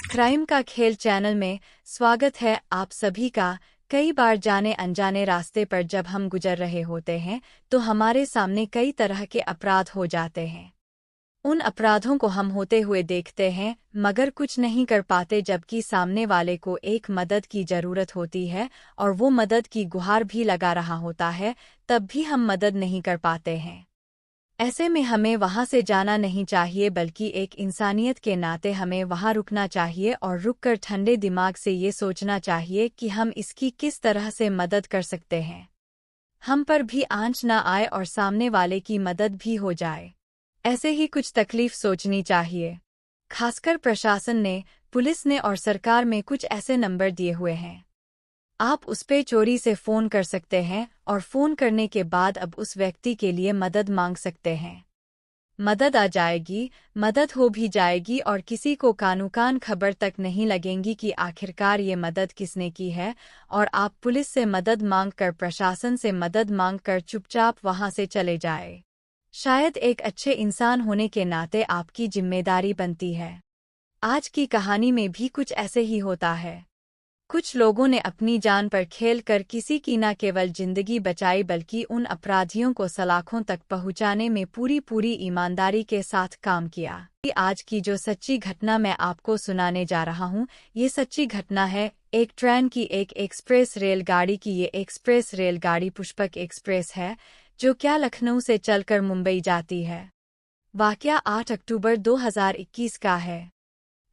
Crime का खेल channel में स्वागत है आप सभी का। कई बार जाने अनजाने रास्ते पर जब हम गुजर रहे होते हैं तो हमारे सामने कई तरह के अपराध हो जाते हैं। उन अपराधों को हम होते हुए देखते हैं मगर कुछ नहीं कर पाते, जबकि सामने वाले को एक मदद की ज़रूरत होती है और वो मदद की गुहार भी लगा रहा होता है, तब भी हम मदद नहीं कर पाते हैं। ऐसे में हमें वहाँ से जाना नहीं चाहिए, बल्कि एक इंसानियत के नाते हमें वहाँ रुकना चाहिए और रुककर ठंडे दिमाग से ये सोचना चाहिए कि हम इसकी किस तरह से मदद कर सकते हैं। हम पर भी आंच ना आए और सामने वाले की मदद भी हो जाए। ऐसे ही कुछ तकलीफ सोचनी चाहिए। खासकर प्रशासन ने, पुलिस ने और सरकार में कुछ ऐसे नंबर दिए हुए हैं। आप उस पे चोरी से फ़ोन कर सकते हैं और फ़ोन करने के बाद अब उस व्यक्ति के लिए मदद मांग सकते हैं। मदद आ जाएगी, मदद हो भी जाएगी और किसी को कान खबर तक नहीं लगेंगी कि आखिरकार ये मदद किसने की है। और आप पुलिस से मदद मांगकर, प्रशासन से मदद मांगकर चुपचाप वहाँ से चले जाए। शायद एक अच्छे इंसान होने के नाते आपकी जिम्मेदारी बनती है। आज की कहानी में भी कुछ ऐसे ही होता है। कुछ लोगों ने अपनी जान पर खेलकर किसी की न केवल जिंदगी बचाई बल्कि उन अपराधियों को सलाखों तक पहुंचाने में पूरी ईमानदारी के साथ काम किया। आज की जो सच्ची घटना मैं आपको सुनाने जा रहा हूं, ये सच्ची घटना है एक ट्रेन की, एक एक्सप्रेस रेलगाड़ी की। ये एक्सप्रेस रेलगाड़ी पुष्पक एक्सप्रेस है, जो क्या लखनऊ से चलकर मुंबई जाती है। वाकया 8 अक्टूबर 2021 का है।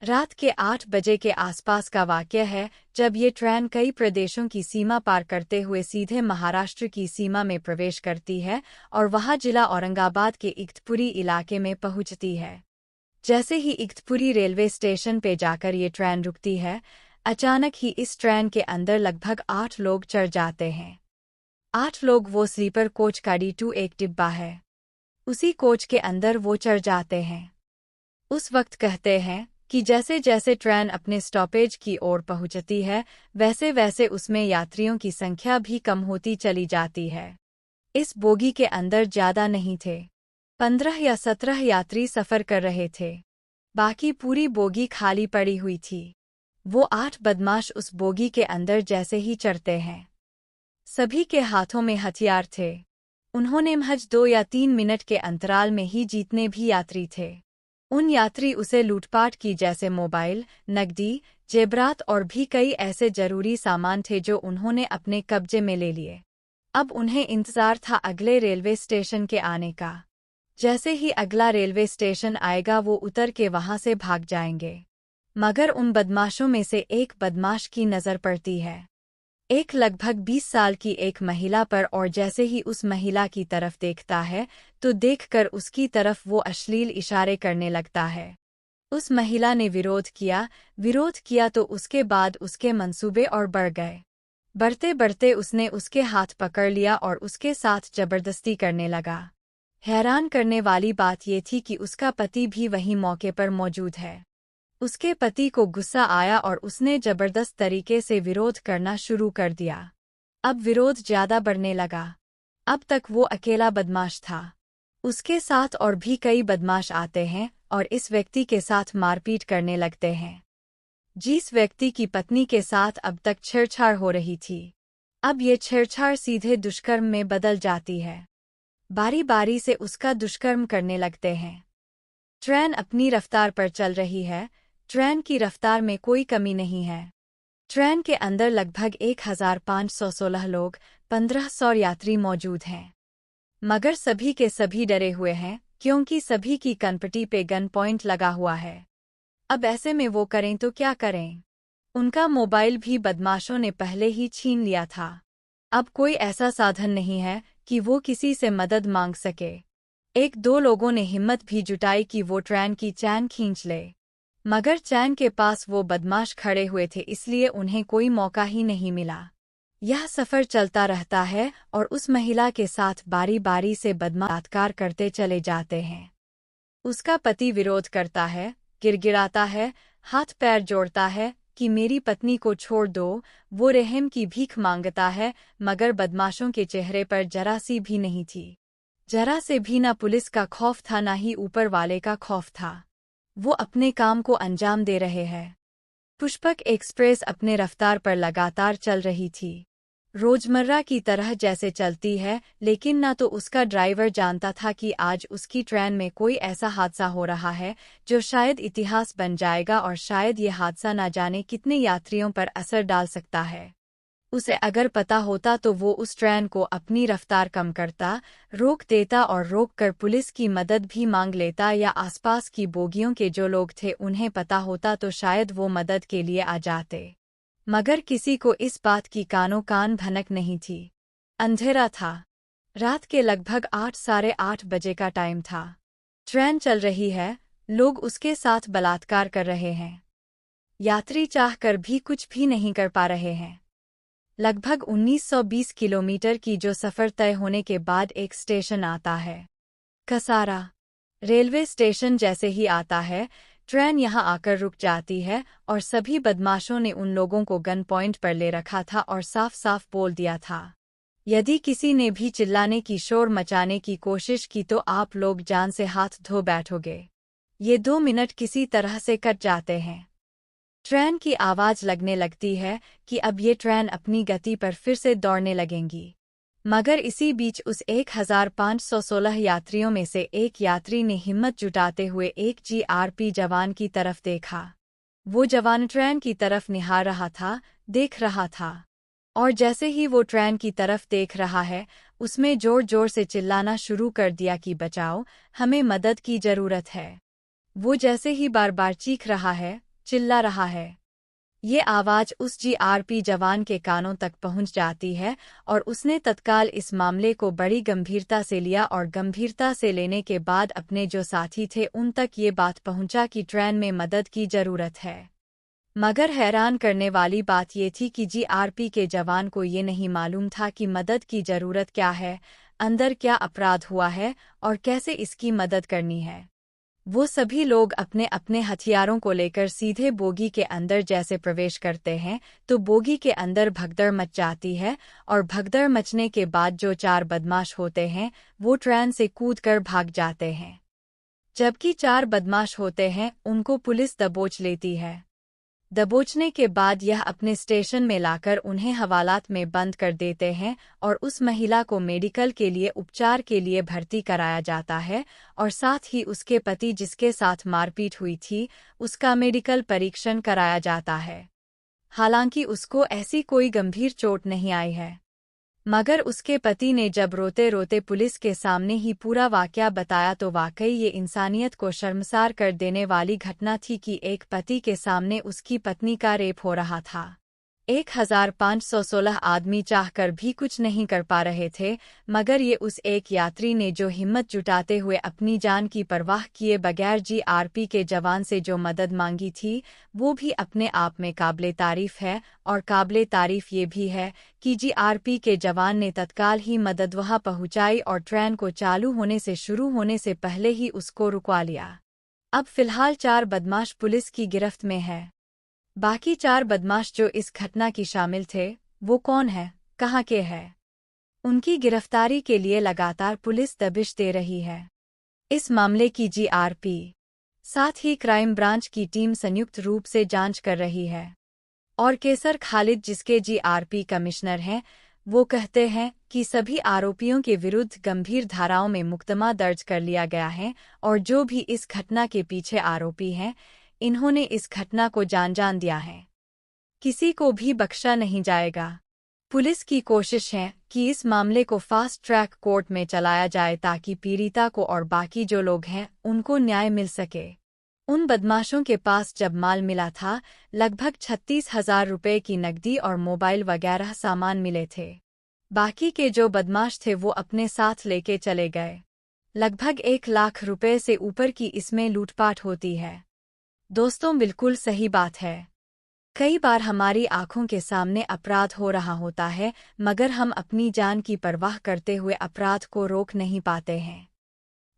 रात के 8 बजे के आसपास का वाकया है, जब ये ट्रेन कई प्रदेशों की सीमा पार करते हुए सीधे महाराष्ट्र की सीमा में प्रवेश करती है और वहां जिला औरंगाबाद के इगतपुरी इलाके में पहुंचती है। जैसे ही इगतपुरी रेलवे स्टेशन पे जाकर ये ट्रेन रुकती है, अचानक ही इस ट्रेन के अंदर लगभग 8 लोग चढ़ जाते हैं। 8 लोग। वो स्लीपर कोच का D2 एक डिब्बा है, उसी कोच के अंदर वो चढ़ जाते हैं। उस वक्त कहते हैं कि जैसे जैसे ट्रेन अपने स्टॉपेज की ओर पहुंचती है, वैसे वैसे उसमें यात्रियों की संख्या भी कम होती चली जाती है। इस बोगी के अंदर ज़्यादा नहीं थे, 15 या 17 यात्री सफ़र कर रहे थे। बाकी पूरी बोगी खाली पड़ी हुई थी। वो 8 बदमाश उस बोगी के अंदर जैसे ही चढ़ते हैं, सभी के हाथों में हथियार थे। उन्होंने महज 2 या 3 मिनट के अंतराल में ही जितने भी यात्री थे, उन यात्री उसे लूटपाट की, जैसे मोबाइल, नकदी, जेवरात और भी कई ऐसे जरूरी सामान थे जो उन्होंने अपने कब्जे में ले लिए। अब उन्हें इंतजार था अगले रेलवे स्टेशन के आने का। जैसे ही अगला रेलवे स्टेशन आएगा वो उतर के वहां से भाग जाएंगे। मगर उन बदमाशों में से एक बदमाश की नज़र पड़ती है, एक लगभग 20 साल की एक महिला पर, और जैसे ही उस महिला की तरफ देखता है तो देखकर उसकी तरफ वो अश्लील इशारे करने लगता है। उस महिला ने विरोध किया तो उसके बाद उसके मंसूबे और बढ़ गए। बढ़ते बढ़ते उसने उसके हाथ पकड़ लिया और उसके साथ जबरदस्ती करने लगा। हैरान करने वाली बात ये थी कि उसका पति भी वहीं मौके पर मौजूद है। उसके पति को गुस्सा आया और उसने जबरदस्त तरीके से विरोध करना शुरू कर दिया। अब विरोध ज्यादा बढ़ने लगा। अब तक वो अकेला बदमाश था, उसके साथ और भी कई बदमाश आते हैं और इस व्यक्ति के साथ मारपीट करने लगते हैं। जिस व्यक्ति की पत्नी के साथ अब तक छेड़छाड़ हो रही थी, अब ये छेड़छाड़ सीधे दुष्कर्म में बदल जाती है। बारी बारी से उसका दुष्कर्म करने लगते हैं। ट्रेन अपनी रफ्तार पर चल रही है, ट्रेन की रफ्तार में कोई कमी नहीं है। ट्रेन के अंदर लगभग 1516 लोग, 1500 यात्री मौजूद हैं। मगर सभी के सभी डरे हुए हैं, क्योंकि सभी की कनपटी पे गन पॉइंट लगा हुआ है। अब ऐसे में वो करें तो क्या करें? उनका मोबाइल भी बदमाशों ने पहले ही छीन लिया था। अब कोई ऐसा साधन नहीं है कि वो किसी से मदद मांग सके। एक दो लोगों ने हिम्मत भी जुटाई कि वो ट्रेन की चैन खींच ले, मगर चैन के पास वो बदमाश खड़े हुए थे, इसलिए उन्हें कोई मौका ही नहीं मिला। यह सफ़र चलता रहता है और उस महिला के साथ बारी बारी से बदमाश बलात्कार करते चले जाते हैं। उसका पति विरोध करता है, गिड़गिड़ाता है, हाथ पैर जोड़ता है कि मेरी पत्नी को छोड़ दो। वो रहम की भीख मांगता है, मगर बदमाशों के चेहरे पर जरा सी भी नहीं थी। जरा से भी ना पुलिस का खौफ था, ना ही ऊपर वाले का खौफ था। वो अपने काम को अंजाम दे रहे हैं। पुष्पक एक्सप्रेस अपने रफ्तार पर लगातार चल रही थी, रोजमर्रा की तरह जैसे चलती है, लेकिन न तो उसका ड्राइवर जानता था कि आज उसकी ट्रेन में कोई ऐसा हादसा हो रहा है जो शायद इतिहास बन जाएगा, और शायद ये हादसा न जाने कितने यात्रियों पर असर डाल सकता है। उसे अगर पता होता तो वो उस ट्रेन को अपनी रफ्तार कम करता, रोक देता और रोककर पुलिस की मदद भी मांग लेता, या आसपास की बोगियों के जो लोग थे उन्हें पता होता तो शायद वो मदद के लिए आ जाते। मगर किसी को इस बात की कानो कान भनक नहीं थी। अंधेरा था। रात के लगभग 8 साढ़े 8 बजे का टाइम था। ट्रेन चल रही है, लोग उसके साथ बलात्कार कर रहे हैं। यात्री चाहकर भी कुछ भी नहीं कर पा रहे हैं। लगभग 1920 किलोमीटर की जो सफ़र तय होने के बाद एक स्टेशन आता है, कसारा। रेलवे स्टेशन जैसे ही आता है, ट्रेन यहां आकर रुक जाती है, और सभी बदमाशों ने उन लोगों को गन पॉइंट पर ले रखा था और साफ साफ बोल दिया था, यदि किसी ने भी चिल्लाने की शोर मचाने की कोशिश की तो आप लोग जान से हाथ धो बैठोगे। ये 2 मिनट किसी तरह से कट जाते हैं। ट्रेन की आवाज़ लगने लगती है कि अब ये ट्रेन अपनी गति पर फिर से दौड़ने लगेंगी। मगर इसी बीच उस 1516 यात्रियों में से एक यात्री ने हिम्मत जुटाते हुए एक जीआरपी जवान की तरफ देखा। वो जवान ट्रेन की तरफ निहार रहा था, देख रहा था। और जैसे ही वो ट्रेन की तरफ देख रहा है, उसमें जोर जोर से चिल्लाना शुरू कर दिया कि बचाओ, हमें मदद की जरूरत है। वो जैसे ही बार बार चीख रहा है, चिल्ला रहा है, ये आवाज़ उस जीआरपी जवान के कानों तक पहुंच जाती है, और उसने तत्काल इस मामले को बड़ी गंभीरता से लिया, और गंभीरता से लेने के बाद अपने जो साथी थे उन तक ये बात पहुंचा कि ट्रेन में मदद की जरूरत है। मगर हैरान करने वाली बात ये थी कि जीआरपी के जवान को ये नहीं मालूम था कि मदद की जरूरत क्या है, अंदर क्या अपराध हुआ है और कैसे इसकी मदद करनी है। वो सभी लोग अपने अपने हथियारों को लेकर सीधे बोगी के अंदर जैसे प्रवेश करते हैं तो बोगी के अंदर भगदड़ मच जाती है, और भगदड़ मचने के बाद जो 4 बदमाश होते हैं वो ट्रेन से कूदकर भाग जाते हैं। जबकि 4 बदमाश होते हैं उनको पुलिस दबोच लेती है। दबोचने के बाद यह अपने स्टेशन में लाकर उन्हें हवालात में बंद कर देते हैं, और उस महिला को मेडिकल के लिए उपचार के लिए भर्ती कराया जाता है, और साथ ही उसके पति जिसके साथ मारपीट हुई थी उसका मेडिकल परीक्षण कराया जाता है। हालांकि उसको ऐसी कोई गंभीर चोट नहीं आई है। मगर उसके पति ने जब रोते रोते पुलिस के सामने ही पूरा वाकया बताया तो वाकई ये इंसानियत को शर्मसार कर देने वाली घटना थी कि एक पति के सामने उसकी पत्नी का रेप हो रहा था। 1516 आदमी चाहकर भी कुछ नहीं कर पा रहे थे, मगर ये उस एक यात्री ने जो हिम्मत जुटाते हुए अपनी जान की परवाह किए बगैर जीआरपी के जवान से जो मदद मांगी थी, वो भी अपने आप में काबिले तारीफ है। और काबिले तारीफ ये भी है कि जीआरपी के जवान ने तत्काल ही मदद वहां पहुंचाई और ट्रेन को चालू होने से शुरू होने से पहले ही उसको रुकवा लिया। अब फिलहाल 4 बदमाश पुलिस की गिरफ्त में है। बाकी 4 बदमाश जो इस घटना की शामिल थे, वो कौन है, कहाँ के हैं? उनकी गिरफ्तारी के लिए लगातार पुलिस दबिश दे रही है। इस मामले की जीआरपी साथ ही क्राइम ब्रांच की टीम संयुक्त रूप से जांच कर रही है। और केसर खालिद जिसके जीआरपी कमिश्नर हैं, वो कहते हैं कि सभी आरोपियों के विरुद्ध गंभीर धाराओं में मुकदमा दर्ज कर लिया गया है, और जो भी इस घटना के पीछे आरोपी हैं इन्होंने इस घटना को जान दिया है। किसी को भी बख्शा नहीं जाएगा। पुलिस की कोशिश है कि इस मामले को फास्ट ट्रैक कोर्ट में चलाया जाए ताकि पीड़िता को और बाकी जो लोग हैं उनको न्याय मिल सके। उन बदमाशों के पास जब माल मिला था, लगभग 36,000 रुपये की नकदी और मोबाइल वगैरह सामान मिले थे। बाकी के जो बदमाश थे वो अपने साथ लेके चले गए। लगभग 1 लाख रुपए से ऊपर की इसमें लूटपाट होती है। दोस्तों, बिल्कुल सही बात है। कई बार हमारी आंखों के सामने अपराध हो रहा होता है, मगर हम अपनी जान की परवाह करते हुए अपराध को रोक नहीं पाते हैं।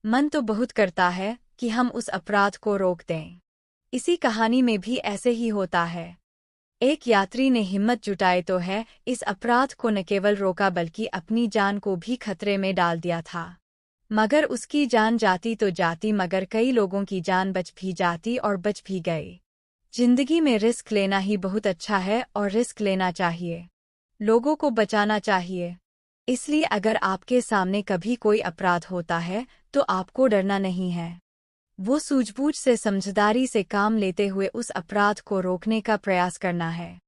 मन तो बहुत करता है कि हम उस अपराध को रोक दें। इसी कहानी में भी ऐसे ही होता है। एक यात्री ने हिम्मत जुटाई तो है, इस अपराध को न केवल रोका बल्कि अपनी जान को भी खतरे में डाल दिया था। मगर उसकी जान जाती तो जाती, मगर कई लोगों की जान बच भी जाती और बच भी गई। जिंदगी में रिस्क लेना ही बहुत अच्छा है और रिस्क लेना चाहिए। लोगों को बचाना चाहिए। इसलिए अगर आपके सामने कभी कोई अपराध होता है तो आपको डरना नहीं है। वो सूझबूझ से समझदारी से काम लेते हुए उस अपराध को रोकने का प्रयास करना है।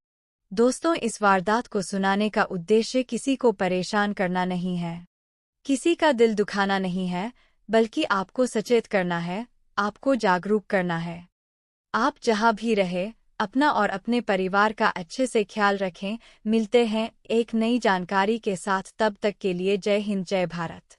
दोस्तों, इस वारदात को सुनाने का उद्देश्य किसी को परेशान करना नहीं है, किसी का दिल दुखाना नहीं है, बल्कि आपको सचेत करना है, आपको जागरूक करना है। आप जहां भी रहे, अपना और अपने परिवार का अच्छे से ख्याल रखें। मिलते हैं एक नई जानकारी के साथ, तब तक के लिए जय हिंद, जय भारत।